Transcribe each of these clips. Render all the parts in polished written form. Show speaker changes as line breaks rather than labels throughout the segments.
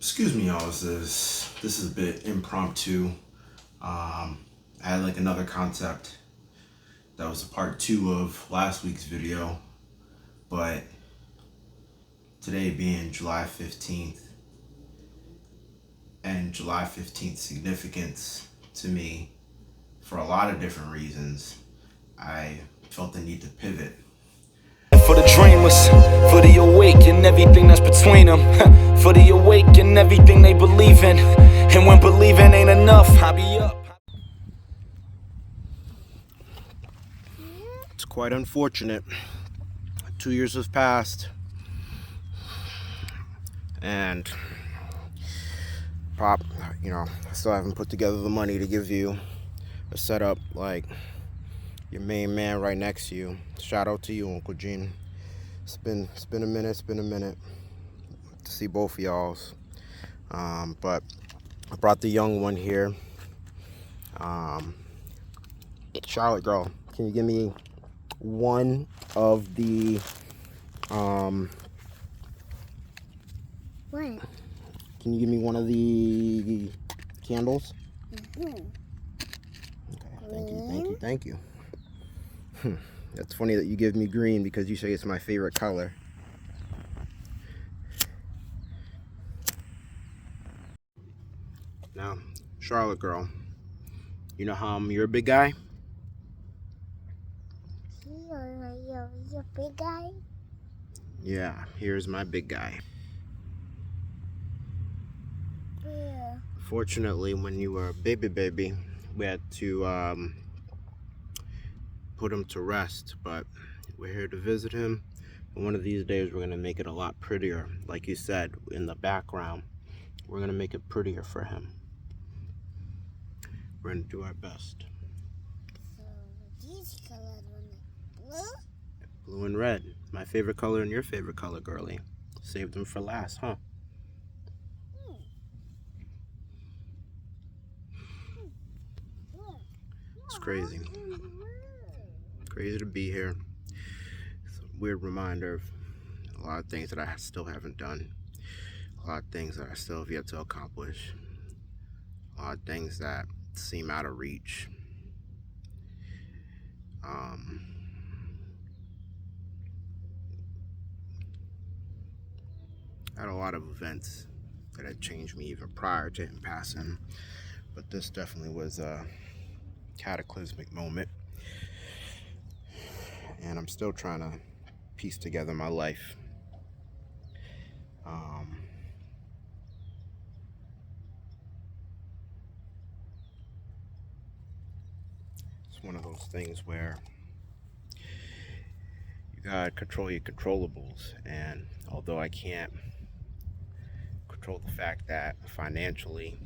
Excuse me, y'all. This is a bit impromptu. I had like another concept that was a part 2 of last week's video, but today being July 15th and July 15th significance to me for a lot of different reasons, I felt the need to pivot.
For the dreamers, for the awake and everything that's between them. For the awake and everything they believe in. And when believing ain't enough, I be up.
It's quite unfortunate. 2 years have passed, and I still haven't put together the money to give you a setup like your main man right next to you. Shout out to you, Uncle Gene. It's been a minute to see both of y'all's. But I brought the young one here. Charlotte girl, can you give me one of the
What?
Can you give me one of the candles?
Mm-hmm.
Okay, thank you. That's funny that you give me green because you say it's my favorite color. Now, Charlotte girl, you know how you're a big guy?
You're a big guy?
Yeah, here's my big guy.
Yeah.
Fortunately, when you were a baby, we had to put him to rest, but we're here to visit him. And one of these days, we're going to make it a lot prettier. Like you said, in the background, we're going to make it prettier for him. We're going to do our best.
So, these colors are blue?
Blue and red. My favorite color and your favorite color, girly. Saved them for last, huh? It's crazy. Crazy to be here. It's a weird reminder of a lot of things that I still haven't done. A lot of things that I still have yet to accomplish. A lot of things that seem out of reach. I had a lot of events that had changed me even prior to him passing, but this definitely was a cataclysmic moment, and I'm still trying to piece together my life. It's one of those things where you gotta control your controllables, and although I can't control the fact that financially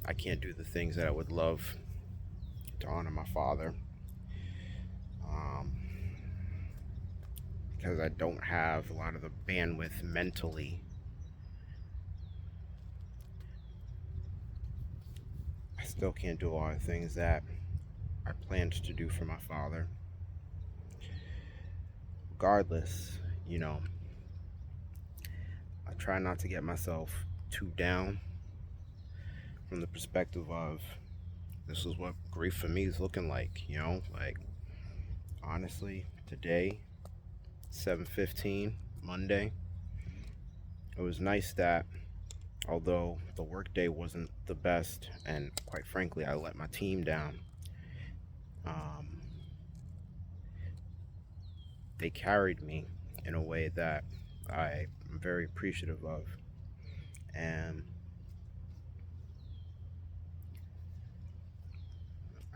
I can't do the things that I would love to honor my father, because I don't have a lot of the bandwidth mentally. I still can't do a lot of things that I planned to do for my father. Regardless, I try not to get myself too down from the perspective of this is what grief for me is looking like, like honestly, today, 7:15, Monday, it was nice that although the workday wasn't the best, and quite frankly, I let my team down, they carried me in a way that I'm very appreciative of. And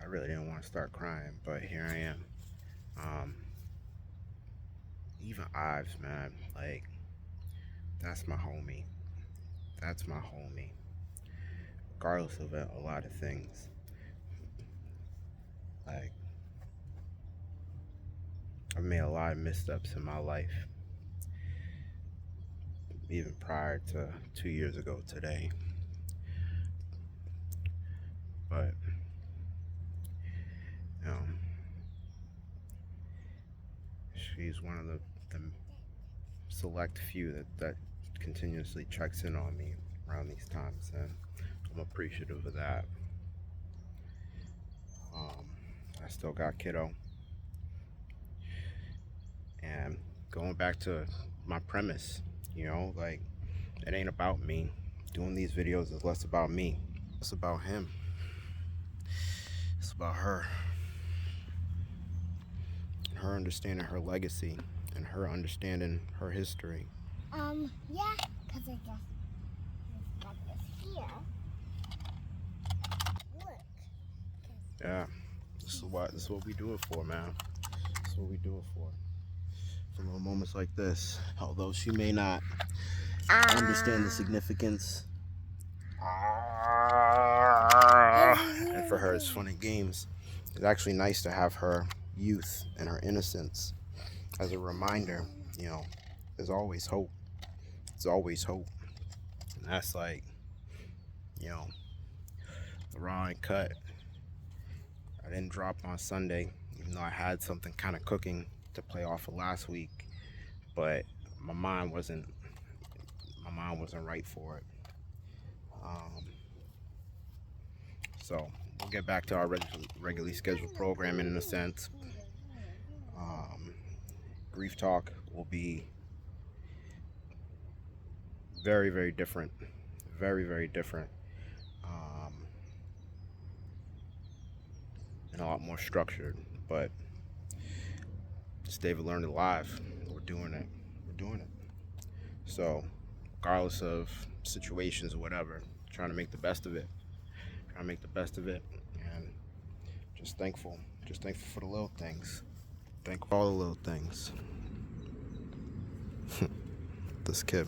I really didn't want to start crying, but here I am. Even Ives, man, like, that's my homie. That's my homie. Regardless of a lot of things. Like, I've made a lot of missteps in my life. Even prior to 2 years ago today. But, she's one of the select few that continuously checks in on me around these times, and I'm appreciative of that. Um, I still got kiddo, and going back to my premise, like it ain't about me. Doing these videos is less about me. It's about him. It's about her. Her understanding her legacy and her understanding her history.
Yeah, because I just got this here. Look.
Yeah, this is what we do it for, man. This is what we do it for. For little moments like this, although she may not understand the significance. And for her, it's fun and games. It's actually nice to have her youth and her innocence as a reminder. There's always hope. There's always hope. And that's like, the raw and cut. I didn't drop on Sunday, even though I had something kind of cooking to play off of last week. But my mind wasn't right for it. So we'll get back to our regularly scheduled programming in a sense. Grief talk will be very, very different. Very, very different. And a lot more structured. But it's David Learned It Live. We're doing it. We're doing it. So regardless of situations or whatever, trying to make the best of it. Trying to make the best of it. And just thankful. Just thankful for the little things. Thankful for all the little things. This kid.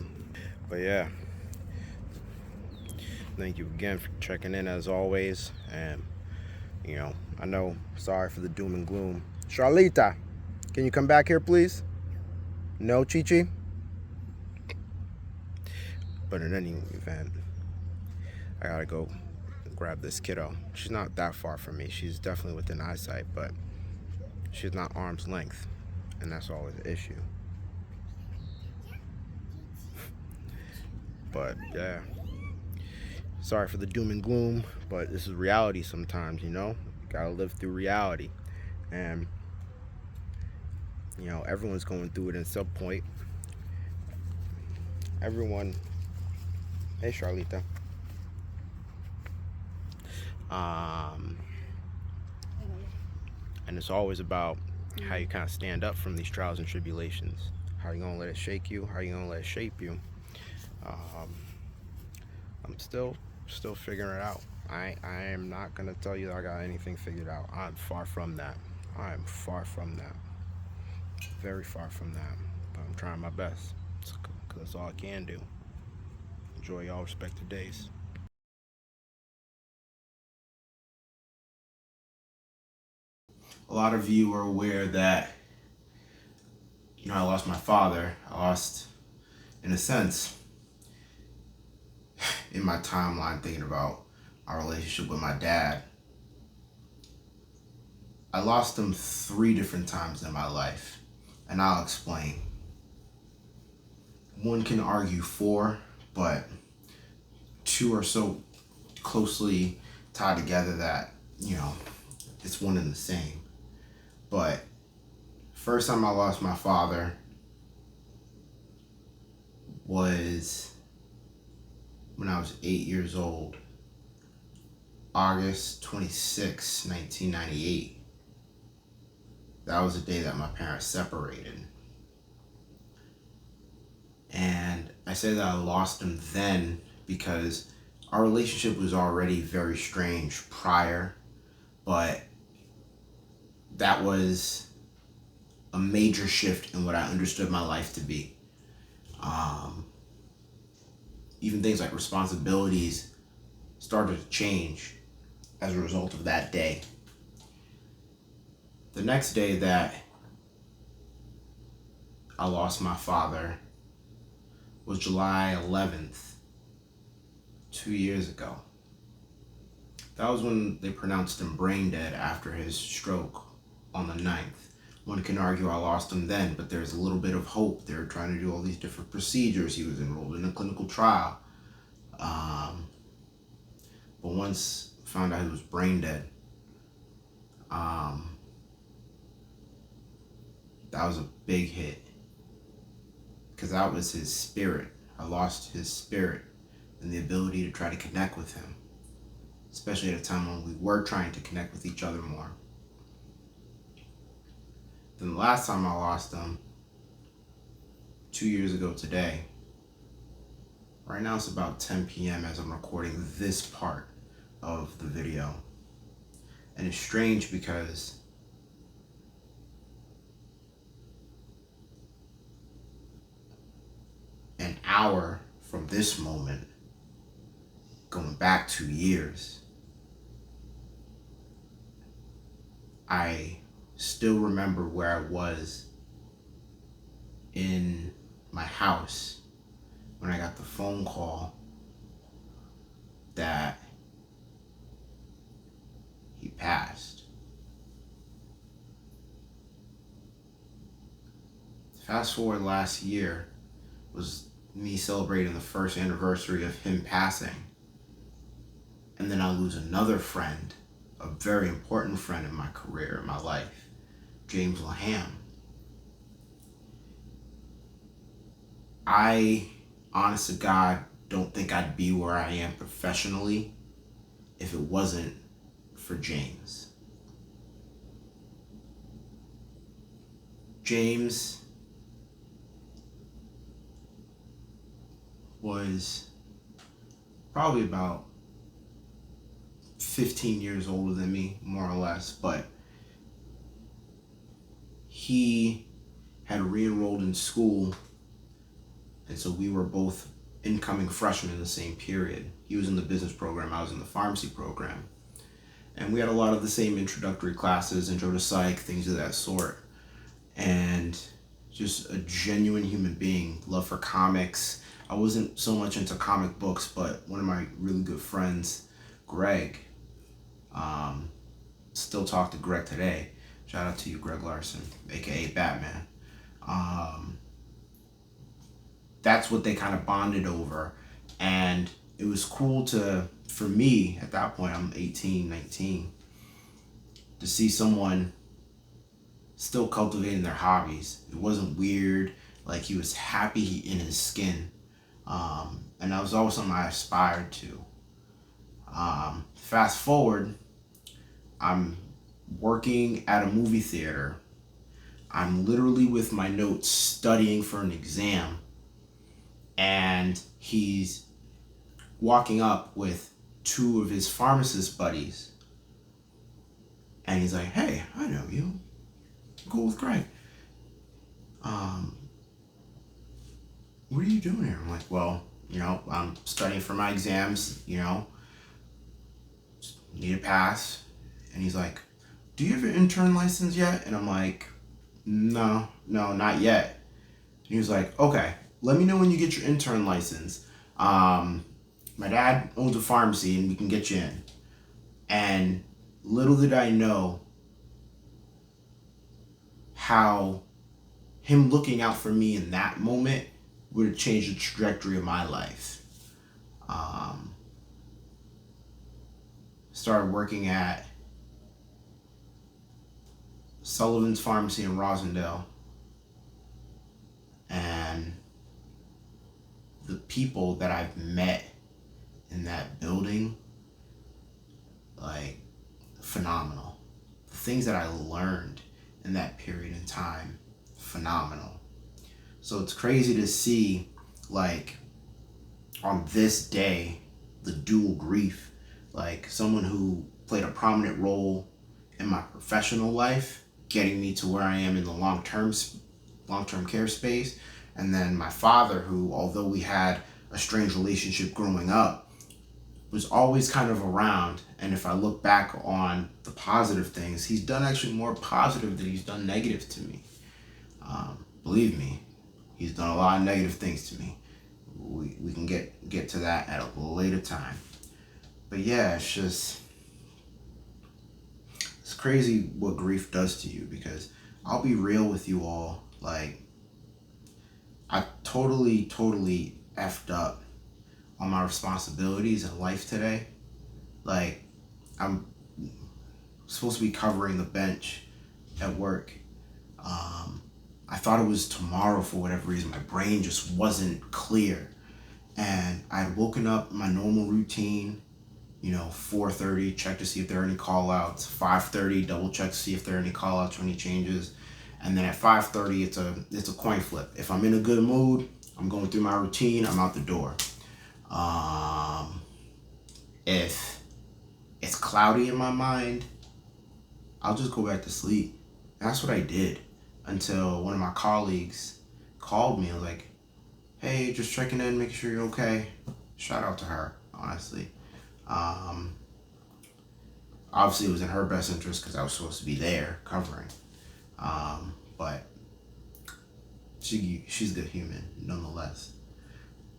But yeah. Thank you again for checking in as always. And, I know, sorry for the doom and gloom. Charlita, can you come back here, please? No, Chi-Chi? But in any event, I gotta go grab this kiddo. She's not that far from me. She's definitely within eyesight, but she's not arm's length. And that's always the issue. But, yeah. Sorry for the doom and gloom, but this is reality sometimes, You gotta live through reality. And, everyone's going through it at some point. Everyone. Hey, Charlita. And it's always about how you kind of stand up from these trials and tribulations. How are you gonna let it shake you? How are you gonna let it shape you? I'm still figuring it out. I am not gonna tell you that I got anything figured out. I'm far from that. I am far from that. Very far from that. But I'm trying my best. Because that's all I can do. Enjoy y'all respective days. A lot of you are aware that, I lost my father. I lost, in a sense, in my timeline thinking about our relationship with my dad. I lost him 3 different times in my life, and I'll explain. One can argue 4, but 2 are so closely tied together that, it's one and the same. But first time I lost my father was when I was 8 years old, August 26, 1998. That was the day that my parents separated. And I say that I lost him then because our relationship was already very strange prior, but that was a major shift in what I understood my life to be. Even things like responsibilities started to change as a result of that day. The next day that I lost my father was July 11th, 2 years ago. That was when they pronounced him brain dead after his stroke on the 9th. One can argue I lost him then, but there's a little bit of hope. They were trying to do all these different procedures. He was enrolled in a clinical trial. But once found out he was brain dead, that was a big hit, because that was his spirit. I lost his spirit and the ability to try to connect with him, especially at a time when we were trying to connect with each other more. Then the last time I lost him, 2 years ago today. Right now it's about 10 p.m. as I'm recording this part of the video. And it's strange because an hour from this moment, going back 2 years, I still remember where I was in my house when I got the phone call that he passed. Fast forward last year was me celebrating the first anniversary of him passing. And then I lose another friend, a very important friend in my career, in my life, James Laham. I, honest to God, don't think I'd be where I am professionally if it wasn't for James. James was probably about 15 years older than me, more or less, but he had re-enrolled in school, and so we were both incoming freshmen in the same period. He was in the business program, I was in the pharmacy program, and we had a lot of the same introductory classes, intro to psych, things of that sort, and just a genuine human being, love for comics. I wasn't so much into comic books, but one of my really good friends, Greg, still talk to Greg today. Shout out to you, Greg Larson, aka Batman. That's what they kind of bonded over, and it was cool for me at that point, I'm 18, 19, to see someone still cultivating their hobbies. It wasn't weird, like he was happy in his skin. And that was always something I aspired to. Fast forward, I'm working at a movie theater. I'm literally with my notes studying for an exam, and he's walking up with two of his pharmacist buddies, and he's like, "Hey, I know you. I'm cool with Greg. What are you doing here?" I'm like, "Well, I'm studying for my exams, need a pass." And he's like, "Do you have your intern license yet?" And I'm like, no, not yet. And he was like, "Okay, let me know when you get your intern license. My dad owns a pharmacy and we can get you in." And little did I know how him looking out for me in that moment would have changed the trajectory of my life. Started working at Sullivan's Pharmacy in Rosendale, and the people that I've met in that building, like, phenomenal. The things that I learned in that period in time, phenomenal. So it's crazy to see, like, on this day, the dual grief, like someone who played a prominent role in my professional life, getting me to where I am in the long-term care space, and then my father, who, although we had a strange relationship growing up, was always kind of around. And if I look back on the positive things, he's done actually more positive than he's done negative to me. Believe me, he's done a lot of negative things to me. We can get to that at a later time. But yeah, it's crazy what grief does to you, because I'll be real with you all. Like, I totally, totally effed up on my responsibilities in life today. Like, I'm supposed to be covering the bench at work. I thought it was tomorrow for whatever reason. My brain just wasn't clear. And I had woken up my normal routine, 4:30, check to see if there are any call outs. 5:30, double check to see if there are any call outs or any changes. And then at 5:30, it's a coin flip. If I'm in a good mood, I'm going through my routine, I'm out the door. If it's cloudy in my mind, I'll just go back to sleep. And that's what I did until one of my colleagues called me and was like, hey, just checking in, making sure you're okay. Shout out to her, honestly. Obviously, it was in her best interest because I was supposed to be there covering. But she's a good human, nonetheless.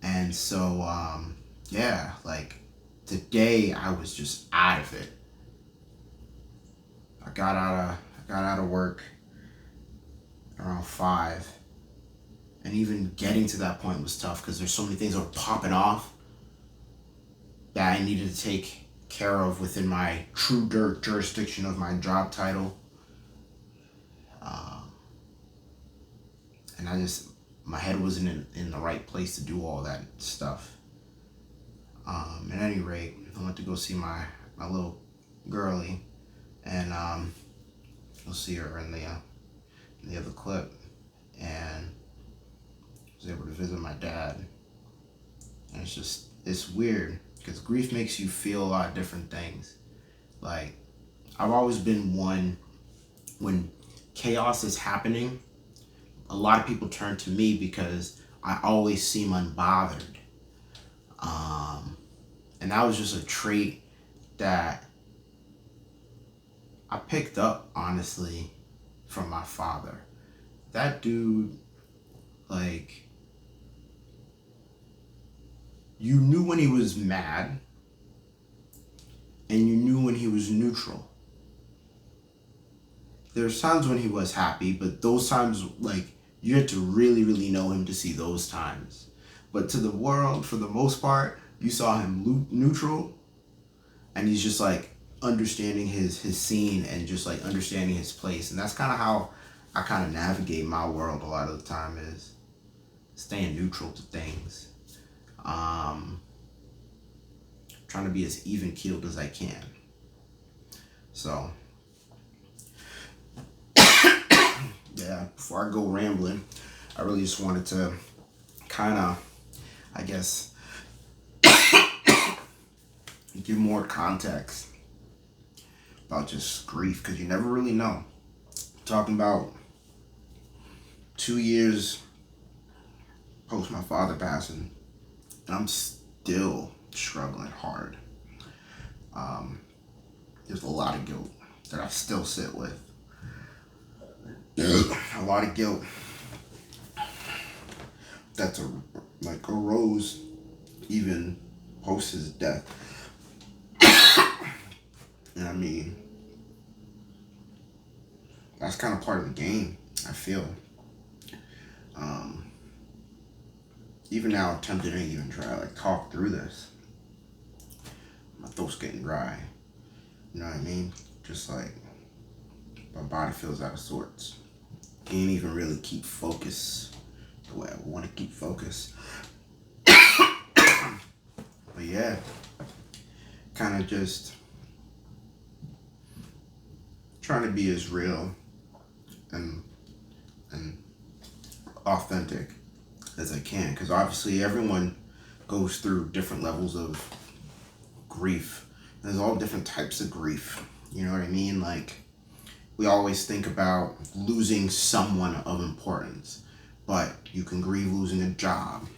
And so, like, today I was just out of it. I got out of work around 5. And even getting to that point was tough because there's so many things that were popping off that I needed to take care of within my true jurisdiction of my job title. And my head wasn't in the right place to do all that stuff. At any rate, I went to go see my little girlie, and you'll see her in the other clip, and was able to visit my dad. And it's weird because grief makes you feel a lot of different things. Like, I've always been one, when chaos is happening, a lot of people turn to me because I always seem unbothered. And that was just a trait that I picked up, honestly, from my father. That dude, like, you knew when he was mad, and you knew when he was neutral. There's times when he was happy, but those times, like, you had to really, really know him to see those times. But to the world, for the most part, you saw him neutral, and he's just, like, understanding his scene and just, like, understanding his place. And that's kind of how I kind of navigate my world a lot of the time, is staying neutral to things. Trying to be as even-keeled as I can. So, yeah, before I go rambling, I really just wanted to kind of, I guess, give more context about just grief, because you never really know. Talking about 2 years post my father passing, and I'm still struggling hard. There's a lot of guilt that I still sit with. A lot of guilt that's arose even post his death. And I mean, that's kind of part of the game, I feel. Even now, I'm tempted to even try to talk through this. My throat's getting dry. You know what I mean? Just like my body feels out of sorts. Can't even really keep focus the way I want to keep focus. But yeah, kind of just trying to be as real and authentic as I can, because obviously everyone goes through different levels of grief. There's all different types of grief. You know what I mean? Like, we always think about losing someone of importance, but you can grieve losing a job.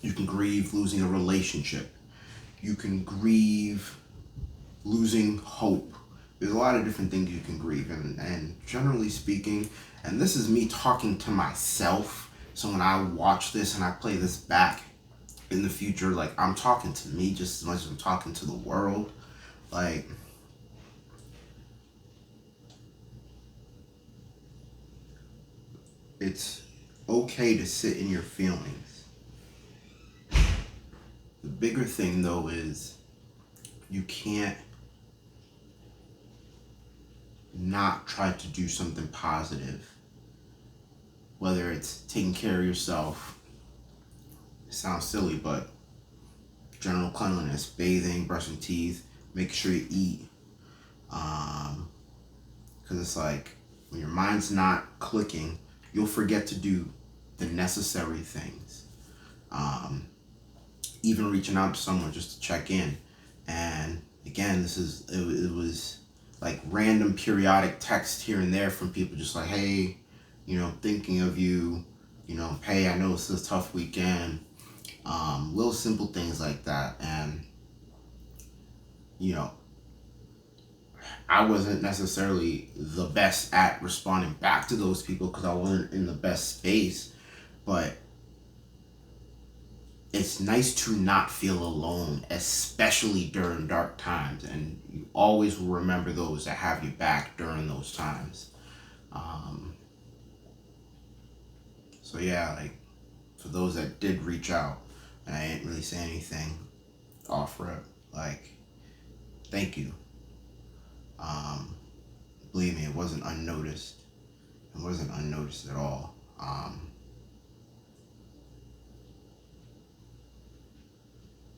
You can grieve losing a relationship. You can grieve losing hope. There's a lot of different things you can grieve, and generally speaking, and this is me talking to myself, so when I watch this and I play this back in the future, like, I'm talking to me just as much as I'm talking to the world. Like, it's okay to sit in your feelings. The bigger thing though is you can't not try to do something positive. Whether it's taking care of yourself, it sounds silly, but general cleanliness, bathing, brushing teeth, making sure you eat. Because it's like when your mind's not clicking, you'll forget to do the necessary things. Even reaching out to someone just to check in. And again, it was like random periodic text here and there from people just like, hey, thinking of you, hey, I know it's a tough weekend. Little simple things like that. And, I wasn't necessarily the best at responding back to those people because I wasn't in the best space, but it's nice to not feel alone, especially during dark times, and you always will remember those that have you back during those times. So yeah, like for those that did reach out and I didn't really say anything off rip, like, thank you. Believe me, it wasn't unnoticed. It wasn't unnoticed at all.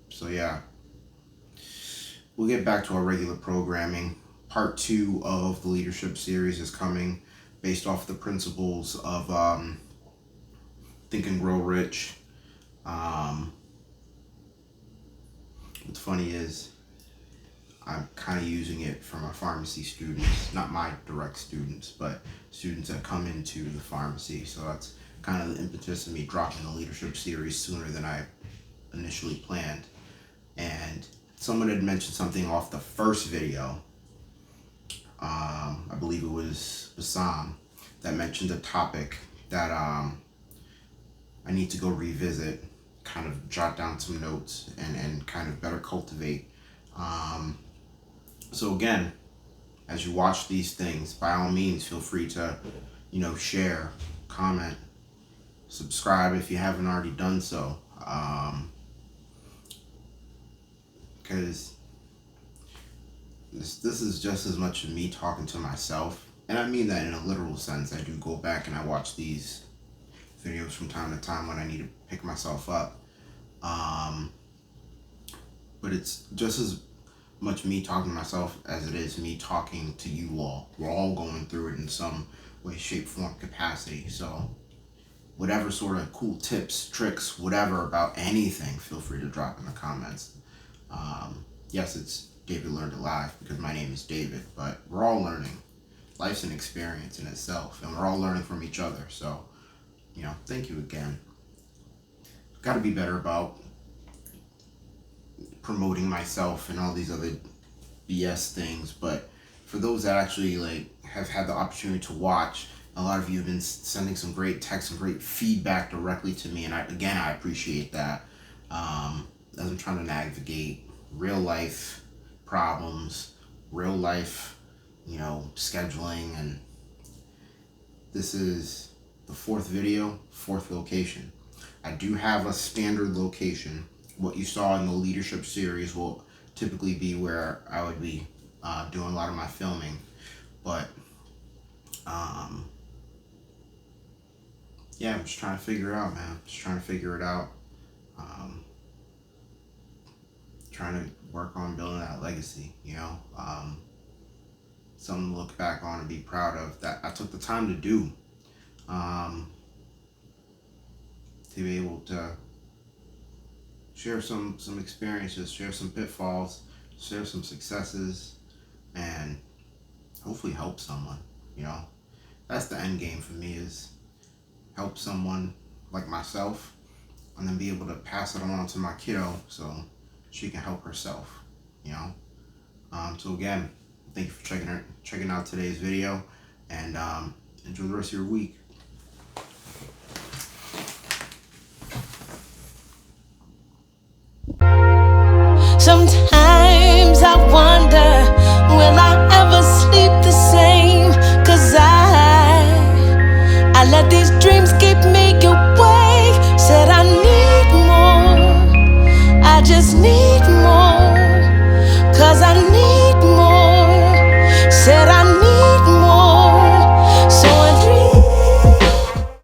So yeah, we'll get back to our regular programming. Part 2 of the leadership series is coming based off the principles of Think and Grow Rich. What's funny is I'm kind of using it for my pharmacy students, not my direct students, but students that come into the pharmacy. So that's kind of the impetus of me dropping the leadership series sooner than I initially planned. And someone had mentioned something off the first video. I believe it was Laham that mentioned a topic that I need to go revisit, kind of jot down some notes and kind of better cultivate. So again, as you watch these things, by all means, feel free to, share, comment, subscribe if you haven't already done so. Because this is just as much of me talking to myself, and I mean that in a literal sense. I do go back and I watch these videos from time to time when I need to pick myself up. But it's just as much me talking to myself as it is me talking to you all. We're all going through it in some way, shape, form, capacity. So whatever sort of cool tips, tricks, whatever about anything, feel free to drop in the comments. Yes, it's David Learned It Live because my name is David, but we're all learning. Life's an experience in itself, and we're all learning from each other. So, thank you again. Got to be better about promoting myself and all these other BS things, but for those that actually have had the opportunity to watch, a lot of you have been sending some great texts and great feedback directly to me, and I appreciate that. As I'm trying to navigate real life problems, real life, scheduling, and this is the 4th video, 4th location. I do have a standard location. What you saw in the leadership series will typically be where I would be doing a lot of my filming, but yeah, I'm just trying to figure it out, man. Just trying to figure it out. Trying to work on building that legacy, something to look back on and be proud of that I took the time to do, to be able to share some experiences, share some pitfalls, share some successes, and hopefully help someone. That's the end game for me, is help someone like myself, and then be able to pass it on to my kiddo so she can help herself. So again, thank you for checking out today's video, and enjoy the rest of your week.
Sometimes I wonder, will I ever sleep the same? 'Cause I I let these dreams keep me away.